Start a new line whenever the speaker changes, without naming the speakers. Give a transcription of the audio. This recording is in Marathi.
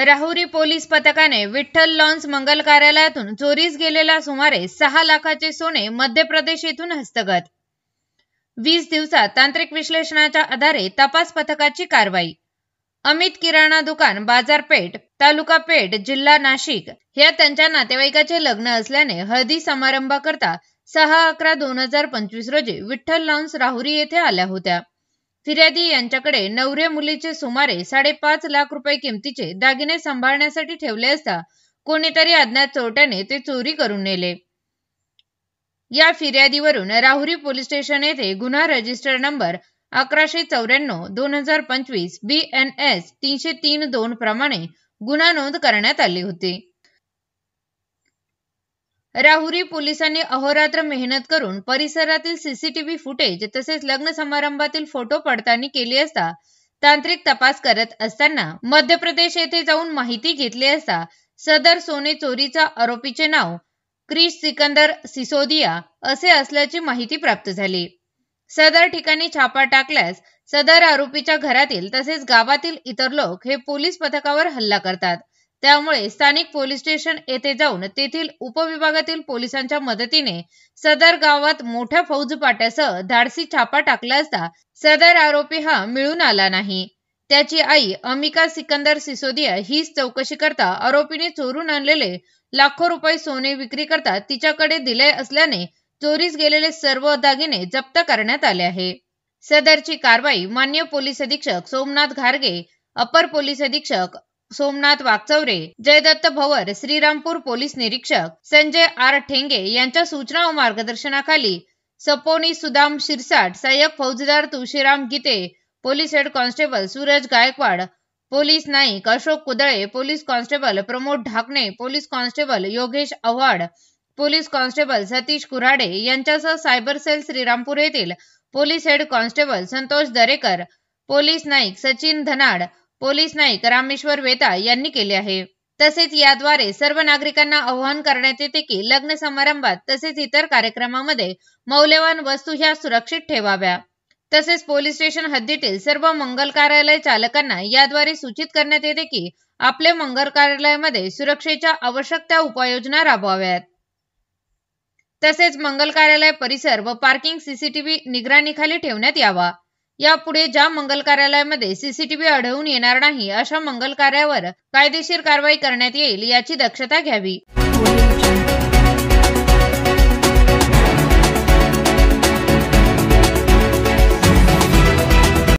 राहुरी पोलीस पथकाने विठ्ठल लॉन्स मंगल कार्यालयातून चोरीस गेलेला सुमारे 6 लाखाचे सोने मध्य प्रदेश येथून हस्तगत। 20 दिवसात तांत्रिक विश्लेषणाच्या आधारे तपास पथकाची कारवाई। अमित किराणा दुकान, बाजारपेठ, तालुका पेठ, जिल्हा नाशिक या त्यांच्या नातेवाईकाचे लग्न असल्याने हळदी समारंभाकरता 6/11/2025 रोजी विठ्ठल लॉन्स राहुरी येथे आल्या होत्या। फिर्यादी यांच्याकडे नवरे मुलीचे सुमारे 5.5 लाख रुपये किमतीचे दागिने सांभाळण्यासाठी ठेवले असता कोणीतरी अज्ञात चोरट्याने ते चोरी करून नेले। या फिर्यादीवरून राहुरी पोलीस स्टेशन येथे गुन्हा रजिस्टर नंबर 1194/2025 BNS 303-2 प्रमाणे गुन्हा नोंद करण्यात आली होती। राहुरी पोलिसांनी अहोरात्र मेहनत करून परिसरातील सीसीटीव्ही फुटेज तसेच लग्न समारंभातील फोटो पडताळणी केली असता तांत्रिक तपास करत असताना मध्य प्रदेश येथे जाऊन माहिती घेतली असता सदर सोने चोरीचा आरोपीचे नाव क्रिश सिकंदर सिसोदिया असे असल्याची माहिती प्राप्त झाली। सदर ठिकाणी छापा टाकल्यास सदर आरोपीच्या घरातील तसेच गावातील इतर लोक हे पोलीस पथकावर हल्ला करतात। त्यामुळे स्थानिक पोलीस स्टेशन येथे जाऊन तेथील उपविभागातील पोलिसांच्या मदतीने सदर गावात मोठ्या फौजपाट्यासह धाडसी छापा टाकला असता सदर आरोपी हा मिळून आला नाही। त्याची आई अमिका सिकंदर सिसोदिया हीच चौकशी करता आरोपीने चोरून आणलेले लाखो रुपये सोने विक्री करता तिच्याकडे दिले असल्याने चोरीस गेलेले सर्व दागिने जप्त करण्यात आले आहे। सदरची कारवाई मान्य पोलीस अधीक्षक सोमनाथ घारगे, अपर पोलीस अधीक्षक सोमनाथ वाकचौरे, जयदत्त भवर, श्रीरामपूर पोलीस निरीक्षक संजय आर ठेंगे यांच्या सूचना व मार्गदर्शनाखाली सपोनी सुदाम शिरसाट, सहाय्यक फौजदार Tulshiram Gite, police head constable Suraj Gaikwad, police Naik Ashok Kudale, police constable Pramod Dhakane, police constable Yogesh Avhad, police constable Satish Kurhade यांच्यासह सायबर सेल श्रीरामपूर येथील police head constable Santosh Darekar, police Naik Sachin Dhanad, police Naik Rameshwar Veta यांनी केले आहे। तसेच याद्वारे सर्व नागरिकांना आवाहन करण्यात येते की लग्न समारंभात तसेच इतर कार्यक्रमामध्ये मौल्यवान वस्तू ह्या सुरक्षित ठेवाव्या। तसेच पोलीस स्टेशन हद्दीतील सर्व मंगल कार्यालय चालकांना याद्वारे सूचित करण्यात येते की आपले मंगल कार्यालयामध्ये सुरक्षेच्या आवश्यक त्या उपाययोजना राबवाव्यात। तसेच मंगल कार्यालय परिसर व पार्किंग सीसीटीव्ही निगराणीखाली ठेवण्यात यावा। यापुढे ज्या मंगल कार्यालयामध्ये सीसीटीव्ही आढळून येणार नाही अशा मंगल कार्यावर कायदेशीर कारवाई करण्यात येईल याची दक्षता घ्यावी।